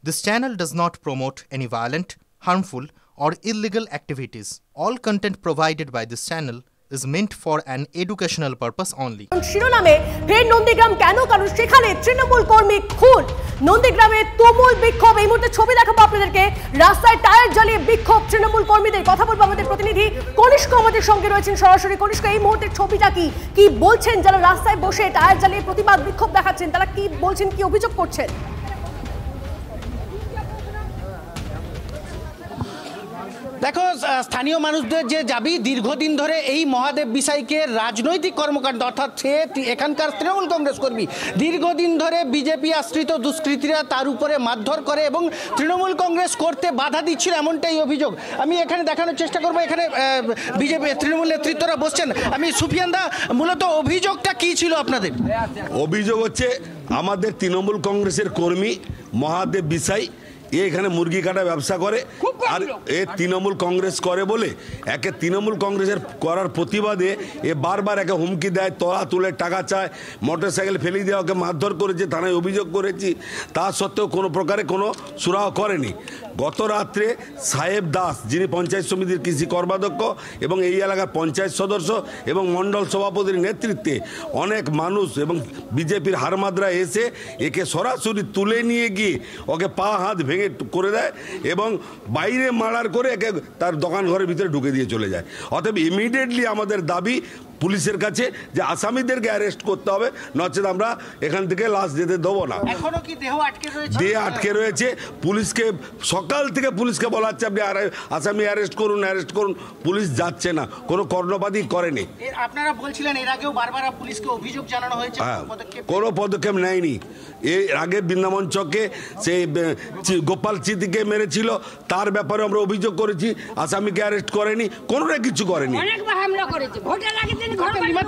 This channel does not promote any violent, harmful, or illegal activities. All content provided by this channel is meant for an educational purpose only. শিরোনামে ফের নন্দীগ্রাম কেন? কারণ সেখানে তৃণমূল কর্মী খুন। নন্দীগ্রামে তুমুল বিক্ষোভ। এই মুহূর্তে ছবি দেখাবো আপনাদেরকে। রাস্তায় টায়ার জ্বালিয়ে বিক্ষোভ তৃণমূল কর্মীদের। কথা বলবো আমাদের প্রতিনিধি কনিষ্ক আমাদের সঙ্গে রয়েছেন সরাসরি। কনিষ্ক, এই মুহূর্তের ছবিটা কি বলছেন যারা রাস্তায় বসে টায়ার জ্বালিয়ে প্রতিবাদ বিক্ষোভ দেখাচ্ছেন? তারা কি বলছেন, কি অভিযোগ করছেন? দেখো, স্থানীয় মানুষদের যে দাবি, দীর্ঘদিন ধরে এই মহাদেব বিষয়কে রাজনৈতিক কর্মকাণ্ড, অর্থাৎ সে এখানকার তৃণমূল কংগ্রেস কর্মী দীর্ঘদিন ধরে বিজেপি আশ্রিত দুষ্কৃতীরা তার উপরে মারধর করে এবং তৃণমূল কংগ্রেস করতে বাধা দিচ্ছিল, এমনটাই অভিযোগ। আমি এখানে দেখানোর চেষ্টা করবো, এখানে বিজেপি তৃণমূল নেতৃত্বরা বসছেন। আমি সুফিয়ান দা, মূলত অভিযোগটা কি ছিল আপনাদের? অভিযোগ হচ্ছে আমাদের তৃণমূল কংগ্রেসের কর্মী মহাদেব বিসাই এখানে মুরগি কাটা ব্যবসা করে, আর এ তৃণমূল কংগ্রেস করে বলে একে তৃণমূল কংগ্রেসের করার প্রতিবাদে এ বারবার একে হুমকি দেয়, তলা তুলে টাকা চায়, মোটরসাইকেল ফেলে দিয়ে ওকে মারধর করেছে, থানায় অভিযোগ করেছি। তা সত্ত্বেও কোনো প্রকারে কোনো সুরাহ করেনি। গত রাত্রে সাহেব দাস, যিনি পঞ্চায়েত সমিতির কৃষি কর্মাধ্যক্ষ এবং এই এলাকার পঞ্চায়েত সদস্য এবং মণ্ডল সভাপতির নেতৃত্বে অনেক মানুষ এবং বিজেপির হারমাদরা এসে একে সরাসরি তুলে নিয়ে গিয়ে ওকে পা হাত ভেঙে করে দেয় এবং বাইরে মার্ডার করে একে তার দোকান ঘরের ভিতরে ঢুকে দিয়ে চলে যায়। অতএব ইমিডিয়েটলি আমাদের দাবি পুলিশের কাছে যে আসামিদেরকে অ্যারেস্ট করতে হবে, নচেত আমরা এখান থেকে লাশ যেতে দেবো না। এখনো কি দেহ আটকে রয়েছে? দেহ আটকে রয়েছে। পুলিশকে সকাল থেকে পুলিশকে বলা হচ্ছে আপনি আসামি অ্যারেস্ট করুন, পুলিশ যাচ্ছে না, কোনো কর্ণপাতই করেনি। আপনারা বলছিলেন এর আগেও বারবার পুলিশকে অভিযোগ জানানো হয়েছে, কোনো পদক্ষেপ নেয়নি। এর আগে বৃন্দাবন চকে সেই গোপাল চিতিকে মেরেছিল, তার ব্যাপারে আমরা অভিযোগ করেছি, আসামিকে অ্যারেস্ট করেনি, কোনোটা কিছু করেনি।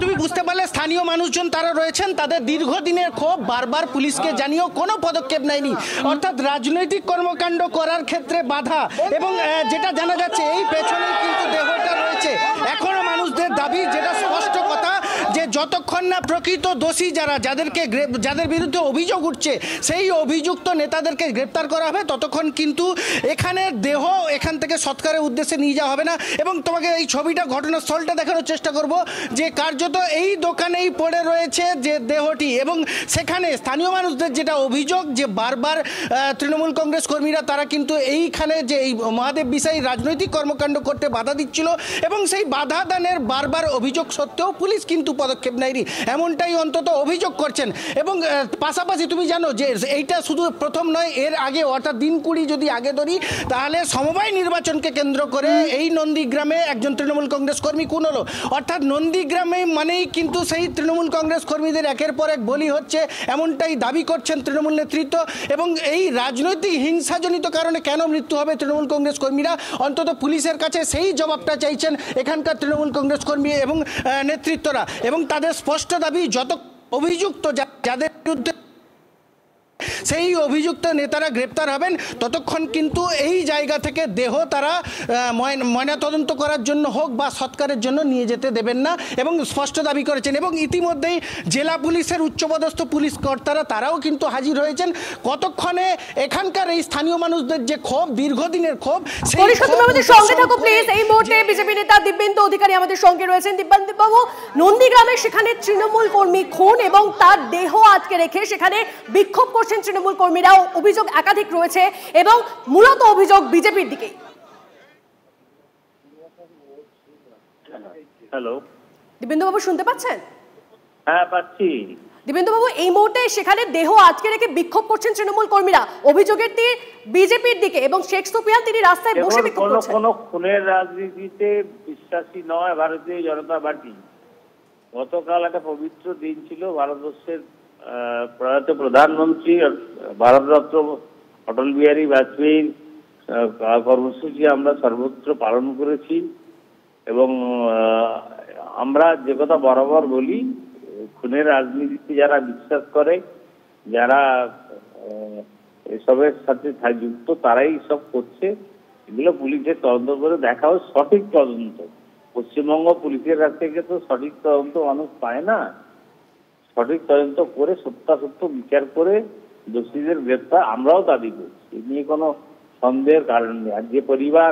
তুমি বুঝতে পারলে স্থানীয় মানুষজন তারা রয়েছেন, তাদের দীর্ঘদিনের ক্ষোভ বারবার পুলিশকে জানিয়েও কোনো পদক্ষেপ নেয়নি, অর্থাৎ রাজনৈতিক কর্মকাণ্ড করার ক্ষেত্রে বাধা। এবং যেটা জানা যাচ্ছে এই পেছনে কিন্তু দেহটা রয়েছে। এখনো মানুষদের দাবি, যেটা স্পষ্ট কথা, যে যতক্ষণ না প্রকৃত দোষী যাদের বিরুদ্ধে অভিযোগ উঠছে সেই অভিযুক্ত নেতাদেরকে গ্রেপ্তার করা হবে, ততক্ষণ কিন্তু এখানে দেহ এখান থেকে সৎকারের উদ্দেশ্যে নিয়ে যাওয়া হবে না। এবং তোমাকে এই ছবিটা, ঘটনাস্থলটা দেখানোর চেষ্টা করব, যে কার্যত এই দোকানেই পড়ে রয়েছে যে দেহটি। এবং সেখানে স্থানীয় মানুষদের যেটা অভিযোগ, যে বারবার তৃণমূল কংগ্রেস কর্মীরা তারা কিন্তু এইখানে যে এই মহাদেব বিষয় রাজনৈতিক কর্মকাণ্ড করতে বাধা দিচ্ছিল এবং সেই বাধা দানের বারবার অভিযোগ সত্ত্বেও পুলিশ কিন্তু পদক্ষেপ নেয়নি, এমনটাই অন্তত অভিযোগ করছেন। এবং পাশাপাশি তুমি জানো যে এইটা শুধু প্রথম নয়, এর আগে অর্থাৎ দিন 20 যদি আগে ধরি, তাহলে সমবায় নির্বাচনকে কেন্দ্র করে এই নন্দীগ্রামে একজন তৃণমূল কংগ্রেস কর্মী খুন হলো। অর্থাৎ নন্দীগ্রামে মানেই কিন্তু সেই তৃণমূল কংগ্রেস কর্মীদের একের পর এক বলি হচ্ছে, এমনটাই দাবি করছেন তৃণমূল নেতৃত্ব। এবং এই রাজনৈতিক হিংসাজনিত কারণে কেন মৃত্যু হবে তৃণমূল কংগ্রেস কর্মীরা, অন্তত পুলিশের কাছে সেই জবাবটা চাইছেন এখানকার তৃণমূল কংগ্রেস কর্মী এবং নেতৃত্বরা। এবং তাদের স্পষ্ট দাবি, যত অভিযুক্ত যাদের বিরুদ্ধে সেই অভিযুক্ত নেতারা গ্রেপ্তার হবেন, ততক্ষণ কিন্তু এই জায়গা থেকে দেহ তারা ময়নাতদন্ত করার জন্য হোক বা সৎকারের জন্য নিয়ে যেতে দেবেন না, এবং স্পষ্ট দাবি করেছেন। এবং ইতিমধ্যেই জেলা পুলিশের উচ্চপদস্থ পুলিশ কর্তারা তারাও কিন্তু হাজির হয়েছেন। কতক্ষণে এখানকার এই স্থানীয় মানুষদের যে ক্ষোভ, দীর্ঘদিনের ক্ষোভ, আমাদের সঙ্গে থাকো প্লিজ। এই মুহূর্তে বিজেপি নেতা দিব্যেন্দু অধিকারী আমাদের সঙ্গে রয়েছেন। দিব্যেন্দু বাবু, নন্দীগ্রামে সেখানে তৃণমূল কর্মী খুন এবং তার দেহ আটকে রেখে সেখানে বিক্ষোভ করছেন তৃণমূল কর্মীরাও, অভিযোগ একাধিক রয়েছে এবং মূলত অভিযোগ বিজেপির দিকে। হ্যালো দিব্যেন্দু বাবু, শুনতে পাচ্ছেন? হ্যাঁ, পাচ্ছি। দিব্যেন্দু বাবু, এই মুহূর্তে সেখানে দেহ আটকে রেখে বিক্ষোভ করছেন তৃণমূল কর্মীরা, অভিযোগের তীর বিজেপির দিকে এবং শেখ সুফিয়ান তিনি রাস্তায় বসে বিক্ষোভ করছেন। কোন খুনের রাজনীতিতে বিশ্বাসী নয় ভারতীয় জনতা পার্টি। গতকাল একটা পবিত্র দিন ছিল, ভারতবর্ষের প্রয়াত প্রধানমন্ত্রী ভারতরত্ন অটল বিহারী বাজপেয়ীর কর্মসূচি আমরা সর্বত্র পালন করেছি। এবং আমরা যে কথা বরাবর বলি, খুনের রাজনীতিতে যারা বিশ্বাস করে, যারা এসবের সাথে যুক্ত, তারাই সব করছে। এগুলো পুলিশের তদন্ত করে দেখা হয়, সঠিক তদন্ত। পশ্চিমবঙ্গ পুলিশের কাছ থেকে তো সঠিক তদন্ত মানুষ পায় না। সঠিক তদন্ত করে সত্যাসত্য বিচার করে দোষীদের গ্রেপ্তার আমরাও দাবি করছি, এ নিয়ে কোনো সন্দেহের কারণ নেই। আর যে পরিবার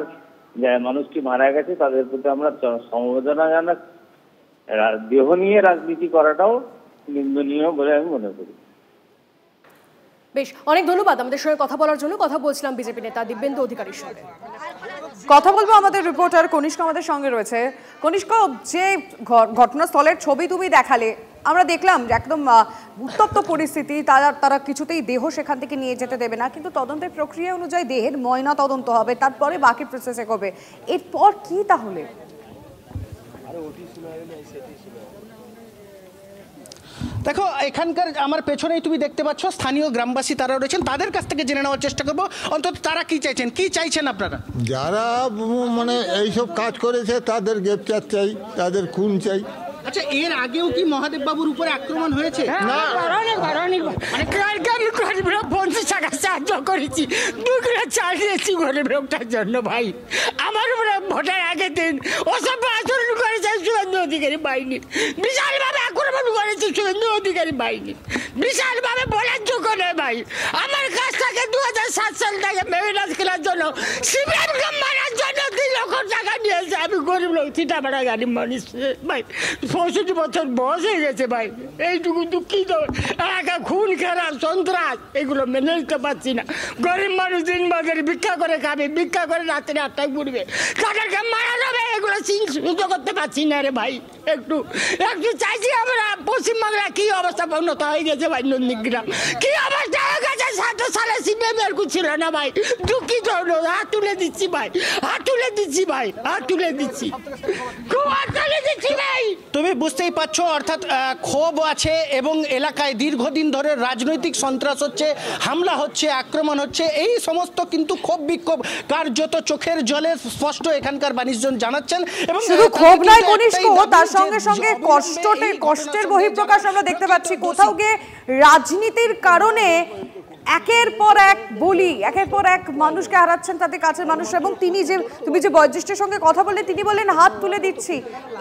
মানুষটি মারা গেছে তাদের প্রতি আমরা সমবেদনা জানাচ্ছি। দেহ নিয়ে রাজনীতি করাটাও নিন্দনীয় বলে আমি মনে করি। বেশ, অনেক ধন্যবাদ আমাদের সঙ্গে কথা বলার জন্য। কথা বলছিলাম বিজেপি নেতা দিব্যেন্দু অধিকারীর সঙ্গে। কথা বলবো আমাদের রিপোর্টার কনিষ্ক আমাদের সঙ্গে রয়েছে। কনিষ্ক, যে ঘটনাস্থলের ছবি তুমি দেখালে, আমরা দেখলাম যে একদম উত্তপ্ত পরিস্থিতি, তারা কিছুতেই দেহ সেখান থেকে নিয়ে যেতে দেবে না, কিন্তু তদন্তের প্রক্রিয়া অনুযায়ী দেহের ময়না তদন্ত হবে, তারপরে বাকি প্রসেসে করবে। এরপর কি তাহলে? দেখো, এখানকার আমার পেছনেই তুমি দেখতে পাচ্ছ স্থানীয় গ্রামবাসী তারা রয়েছেন, তাদের কাছ থেকে জেনে নেওয়ার চেষ্টা করবো অন্তত তারা কি চাইছেন। কি চাইছেন আপনারা? যারা মানে এইসব কাজ করেছে তাদের গ্রেপ্তার চাই, তাদের খুন চাই। আচ্ছা, এর আগেও কি মহাদেব বাবুর উপরে আক্রমণ হয়েছে? না, সাহায্য করেছি, দুপুরে চালিয়েছি গরিব লোকটার জন্য ভাই। আমার উপরে ভোটের আগের দিন অসভ্য আচরণ করেছে শুভেন্দু অধিকারী বাহিনী, বিশালভাবে আক্রমণ করেছে শুভেন্দু অধিকারী বাহিনী, বিশালভাবে বলার যোগ্য নয় ভাই। আমার কাছ থেকে 2007 সাল থেকে মেহনাজ কেনার জন্য, সিপিএমকে মারার জন্য 2 লক্ষ টাকা নিয়েছে। আমি গরিব লোক, চিটামারা গাড়ি মানুষ ভাই, 65 বছর বয়স হয়ে গেছে ভাই। এইটুকু দুঃখিত, এলাকা খুন খেলা সন্ত্রাস এগুলো মেনে নিতে পারছি না। গরিব মানুষ দিন বাজারে ভিক্ষা করে খাবে, ভিক্ষা করে রাত্রে 8টায় ঘুরবে, তাদেরকে মারা যাবে, এগুলো সহ্য করতে পারছি না রে ভাই। একটু চাইছি আমরা, পশ্চিমবাংলা কি অবস্থা উন্নত হয়ে গেছে ভাই, নন্দীগ্রাম কি অবস্থা হয়ে গেছে। 7 সালে সিপিএম এরকম ছিল না ভাই, দুঃখিত। হাত তুলে দিচ্ছি ভাই, হাত তুলে দিচ্ছি ভাই, হাত তুলে দিচ্ছি, খুব হাত তুলে দিচ্ছি ভাই। তুমি বুঝতেই পারছো, অর্থাৎ ক্ষোভ আছে এবং এলাকায় দীর্ঘদিন ধরে রাজনৈতিক সন্ত্রাস হচ্ছে, হামলা হচ্ছে, আক্রমণ হচ্ছে, এই সমস্ত কিন্তু ক্ষোভ বিক্ষোভ কার্যত চোখের জলে স্পষ্ট এখানকার মানুষজন জানাচ্ছেন। এবং শুধু ক্ষোভ নয় কনিষ্ক, তার সঙ্গে সঙ্গে কষ্টের বহিঃপ্রকাশ আমরা দেখতে পাচ্ছি। কোথাও গিয়ে রাজনীতির কারণে একের পর এক বলি, একের পর এক মানুষকে হারাচ্ছেন তাদের কাছের মানুষ। এবং তুমি যে বয়োজ্যেষ্ঠের সঙ্গে কথা বললে, তিনি বললেন হাত তুলে দিচ্ছি,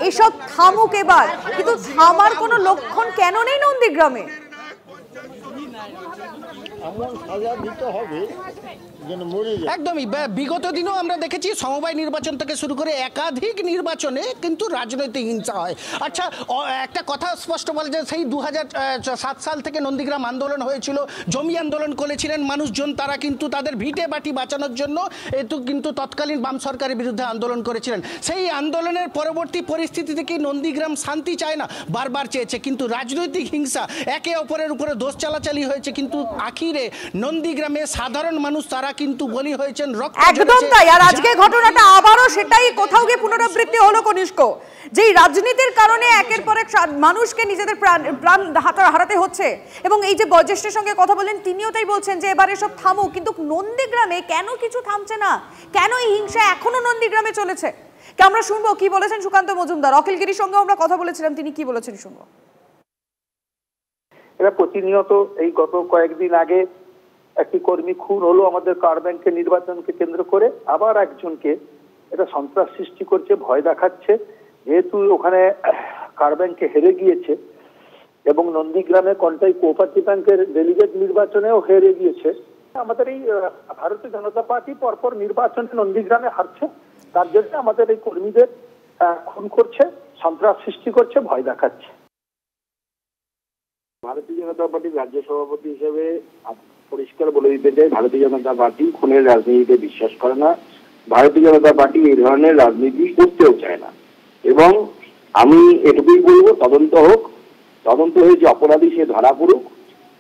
এসব থামুক এবার। কিন্তু থামার কোনো লক্ষণ কেন নেই নন্দীগ্রামে? একদমই, বিগত দিনেও আমরা দেখেছি সমবায় নির্বাচন থেকে শুরু করে একাধিক নির্বাচনে কিন্তু রাজনৈতিক হিংসা হয়। আচ্ছা, একটা কথা স্পষ্ট বলে যে সেই 2007 সাল থেকে নন্দীগ্রাম আন্দোলন হয়েছিল, জমি আন্দোলন করেছিলেন মানুষজন, তারা কিন্তু তাদের ভিটে বাটি বাঁচানোর জন্য কিন্তু তৎকালীন বাম সরকারের বিরুদ্ধে আন্দোলন করেছিলেন। সেই আন্দোলনের পরবর্তী পরিস্থিতি থেকে নন্দীগ্রাম শান্তি চায় না, বারবার চেয়েছে, কিন্তু রাজনৈতিক হিংসা, একে অপরের উপরে দোষ চালাচালি হয়েছে, কিন্তু আখিরে নন্দীগ্রামে সাধারণ মানুষ তারা কিন্তু বলি হয়েছেন, রক্ত। একদম তাই। আর আজকে ঘটনাটা আবারও সেটাই কোথাও গিয়ে পুনরাবৃত্তি হলো কনিষ্ক, যে রাজনীতির কারণে একের পর এক মানুষকে নিজেদের প্রাণ হারাতে হচ্ছে। এবং এই যে বয়োজ্যেষ্ঠের সঙ্গে কথা বলেন, তিনিও তাই বলছেন যে এবারে সব থামুক। কিন্তু নন্দীগ্রামে কেন কিছু থামছে না? কেন এই হিংসা এখনো নন্দীগ্রামে চলেছে? আমরা শুনবো কি বলেছেন সুকান্ত মজুমদার। অখিলগিরির সঙ্গে আমরা কথা বলেছিলাম, তিনি কি বলেছেন শুনবো। এরা প্রতিনিয়ত, এই গত কয়েকদিন আগে একটি কর্মী খুন হলো আমাদের কার ব্যাংকের নির্বাচনকে কেন্দ্র করে, আবার একজনকে এটা সন্ত্রাস সৃষ্টি করছে, ভয় দেখাচ্ছে। যেহেতু ওখানে কার ব্যাংকে হেরে গিয়েছে এবং নন্দীগ্রামে কন্টাই কোঅপারেটিভ ব্যাংকের ডেলিগেট নির্বাচনেও হেরে গিয়েছে, আমাদের এই ভারতীয় জনতা পার্টি পরপর নির্বাচনে নন্দীগ্রামে হারছে, তার জন্য আমাদের এই কর্মীদের খুন করছে, সন্ত্রাস সৃষ্টি করছে, ভয় দেখাচ্ছে। ভারতীয় জনতা পার্টির রাজ্য সভাপতি হিসেবে পরিষ্কার বলে দিতে চাই, ভারতীয় জনতা পার্টি খুনের রাজনীতিতে বিশ্বাস করে না। ভারতীয় জনতা পার্টি এই ধরনের রাজনীতি করতেও চায় না। এবং আমি এটুকুই বলবো, তদন্ত হোক, তদন্ত হয়ে যে অপরাধী সে ধরা পড়ুক।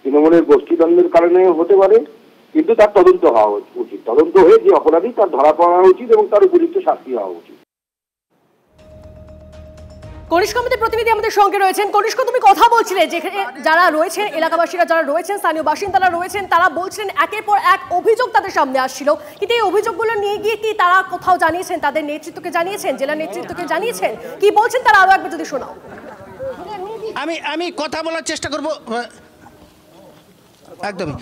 তৃণমূলের গোষ্ঠীদ্বন্দ্বের কারণে হতে পারে, কিন্তু তার তদন্ত হওয়া উচিত। তদন্ত হয়ে যে অপরাধী তার ধরা পড়া উচিত এবং তার উপযুক্ত শাস্তি হওয়া উচিত। কনিষ্ক আমাদের প্রতিনিধি আমাদের সঙ্গে রয়েছেন। কনিষ্ক, তুমি কথা বলছিলে যেখানে যারা রয়েছেন, এলাকাবাসীরা যারা রয়েছেন, স্থানীয় বাসিন্দারা রয়েছেন, তারা বলছিলেন একের পর এক অভিযোগ তাদের সামনে আসছিল, কিন্তু এই অভিযোগগুলো নিয়ে গিয়ে কি তারা কোথাও জানিয়েছেন, তাদের নেতৃত্বকে জানিয়েছেন, জেলা নেতৃত্বকে জানিয়েছেন? কি বলছেন তারা, আরো একবার যদি শোনাও। আমি কথা বলার চেষ্টা করব। একদমই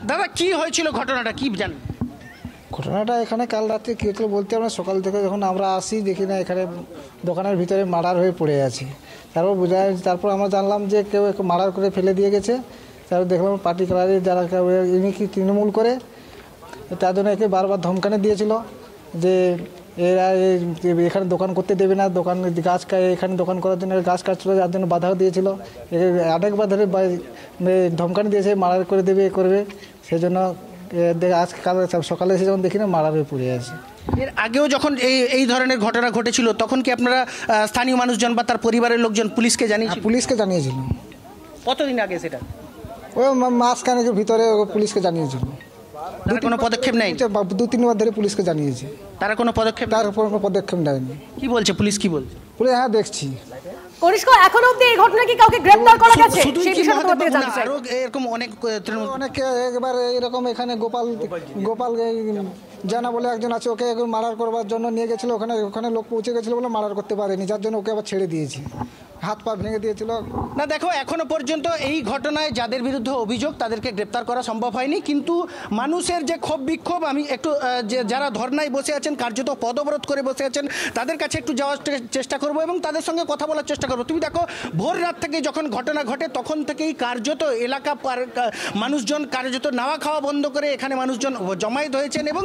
দাদা, কি হয়েছিল ঘটনাটা, কি জানেন? ঘটনাটা এখানে কাল রাতে কী হয়েছিল বলতে, আমরা সকাল থেকে যখন আমরা আসি দেখি না এখানে দোকানের ভিতরে মার্ডার হয়ে পড়ে আছে। তারপর তারপর আমরা জানলাম যে কেউ মার্ডার করে ফেলে দিয়ে গেছে। তারপর দেখলাম পার্টিকুলারলি যারা ইনি কি তৃণমূল করে, তার জন্য একে বারবার ধমকানে দিয়েছিল যে এরা এখানে দোকান করতে দেবে না, দোকান গাছ এখানে দোকান করার জন্য গাছ কাটছিল, যার জন্য বাধাও দিয়েছিল। অনেকবার ধরে ধমকানি দিয়েছে মার্ডার করে দেবে করবে, সেই জন্য আজকে কাল সকালে এসে যখন দেখি না মার্ডার হয়ে পড়ে আছে। এর আগেও যখন এই ধরনের ঘটনা ঘটেছিল তখন কি আপনারা স্থানীয় মানুষজন বা তার পরিবারের লোকজন পুলিশকে জানিয়েছিল? পুলিশকে জানিয়েছিল। কতদিন আগে সেটা? ওই মাসখানেকের ভিতরে পুলিশকে জানিয়েছিল। কোনো পদক্ষেপ নেই? 2-3 বার ধরে পুলিশকে জানিয়েছে, তারা কোনো পদক্ষেপ নেয়নি। কি বলছে পুলিশ? কি বলছে পুলিশ? হ্যাঁ দেখছি। কনিষ্ক, এখন অবধি এই ঘটনা কি কাউকে গ্রেফতার করা গেছে? সেই বিষয়টা তোমার থেকে জানতে চাই। আরো এরকম অনেক একবার এরকম এখানে গোপাল জানা বলে একজন আছে, ওকে মার্ডার করবার জন্য নিয়ে গেছিল, ওখানে লোক পৌঁছে গেছিল বলে মার্ডার করতে পারেনি, যার জন্য ওকে আবার ছেড়ে দিয়েছি, হাত পা ভেঙে দিয়েছিল। না দেখো, এখনো পর্যন্ত এই ঘটনায় যাদের বিরুদ্ধে অভিযোগ তাদেরকে গ্রেপ্তার করা সম্ভব হয়নি, কিন্তু মানুষের যে ক্ষোভ বিক্ষোভ, আমি একটু যারা ধর্নায় বসে আছেন, কার্যত পদবরোধ করে বসে আছেন, তাদের কাছে একটু যাওয়ার চেষ্টা করব এবং তাদের সঙ্গে কথা বলার চেষ্টা করবো। তুমি দেখো, ভোর রাত থেকে যখন ঘটনা ঘটে তখন থেকেই কার্যত এলাকা মানুষজন কার্যত নাওয়া খাওয়া বন্ধ করে এখানে মানুষজন জমায়েত হয়েছেন এবং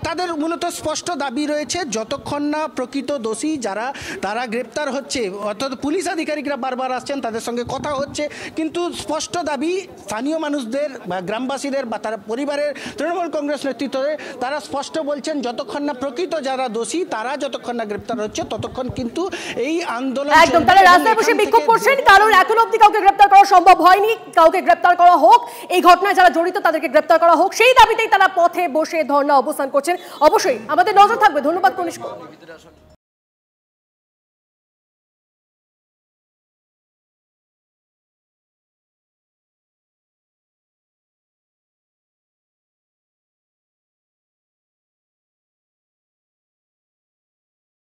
তাদের মূলত স্পষ্ট দাবি রয়েছে যতক্ষণ না প্রকৃত দোষী যারা তারা গ্রেপ্তার হচ্ছে, অর্থাৎ পুলিশ আধিকারিকরা বারবার আসছেন, তাদের সঙ্গে কথা হচ্ছে, কিন্তু স্পষ্ট দাবি স্থানীয় মানুষদের বা গ্রামবাসীদের বা তারা পরিবারের তৃণমূল কংগ্রেস নেতৃত্বে তারা স্পষ্ট বলছেন যতক্ষণ না প্রকৃত যারা দোষী তারা যতক্ষণ না গ্রেপ্তার হচ্ছে ততক্ষণ কিন্তু এই আন্দোলন একদম। তারা রাস্তায় বসে বিক্ষোভ করছেন কারণ এখন অবধি কাউকে গ্রেপ্তার করা সম্ভব হয়নি। কাউকে গ্রেপ্তার করা হোক, এই ঘটনায় যারা জড়িত তাদেরকে গ্রেপ্তার করা হোক, সেই দাবিতেই তারা পথে বসে ধর্ণা অবস্থান করছেন। অবশ্যই আমাদের নজর থাকবে। ধন্যবাদ কনিষ্ক।